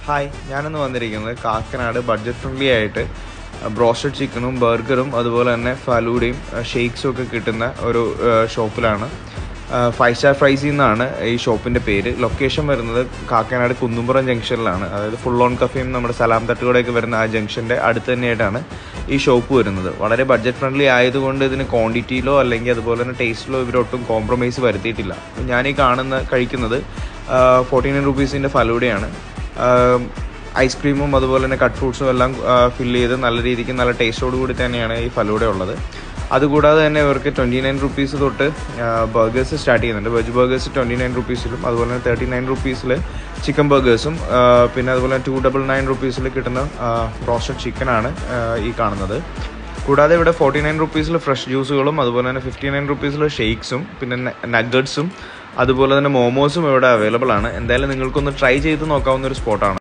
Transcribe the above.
Hi, ഞാനിന്ന് വന്നിരിക്കുന്നത് Kakkanad budget friendly ആയിട്ട് ബ്രോസ്റ്റഡ് ചിക്കനും ബർഗറും അതുപോലെ തന്നെ ഫലൂഡയും ഷേക്സും ഒക്കെ കിട്ടുന്ന ഒരു ഷോപ്പിലാണ്. 5 സ്റ്റാർ ഫ്രൈസിൽ നിന്നാണ് ഈ ഷോപ്പിൻ്റെ പേര്. ലൊക്കേഷൻ വരുന്നത് കാക്കനാട് കുന്നുംപുറം ജംഗ്ഷനിലാണ്. അതായത് ഫുൾ ഓൺ കഫേയും നമ്മുടെ സലാം തട്ടുകടയൊക്കെ വരുന്ന ആ ജംഗ്ഷൻ്റെ അടുത്ത് തന്നെയായിട്ടാണ് ഈ ഷോപ്പ് വരുന്നത്. വളരെ ബഡ്ജറ്റ് ഫ്രണ്ട്ലി ആയതുകൊണ്ട് ഇതിന് ക്വാണ്ടിറ്റിയിലോ അല്ലെങ്കിൽ അതുപോലെ തന്നെ ടേസ്റ്റിലോ ഇവരൊട്ടും കോംപ്രമൈസ് വരുത്തിയിട്ടില്ല. ഞാനീ കഴിക്കുന്നത് 49 റുപ്പീസിൻ്റെ ഫലൂഡയാണ്. ഐസ്ക്രീമും അതുപോലെ തന്നെ കട്ട് ഫ്രൂട്ട്സും എല്ലാം ഫില്ല് ചെയ്ത് നല്ല രീതിക്ക് നല്ല ടേസ്റ്റോട് കൂടി തന്നെയാണ് ഈ ഫലൂഡ ഉള്ളത്. അതുകൂടാതെ തന്നെ ഇവർക്ക് 29 റുപ്പീസ് തൊട്ട് ബർഗേഴ്സ് സ്റ്റാർട്ട് ചെയ്യുന്നുണ്ട്. വെജ് ബർഗേഴ്സ് 29 റുപ്പീസിലും അതുപോലെ തന്നെ 39 റുപ്പീസിൽ ചിക്കൻ ബർഗേഴ്സും പിന്നെ അതുപോലെ 299 റുപ്പീസിൽ കിട്ടുന്ന റോസ്റ്റഡ് ചിക്കനാണ് ഈ കാണുന്നത്. കൂടാതെ ഇവിടെ 49 റുപ്പീസിൽ ഫ്രഷ് ജ്യൂസുകളും അതുപോലെ തന്നെ 59 റുപ്പീസിൽ ഷെയ്ക്സും പിന്നെ നഗ്ഗറ്റ്സും അതുപോലെ തന്നെ മോമോസും ഇവിടെ അവൈലബിൾ ആണ്. എന്തായാലും നിങ്ങൾക്കൊന്ന് ട്രൈ ചെയ്ത് നോക്കാവുന്ന ഒരു സ്പോട്ടാണ്.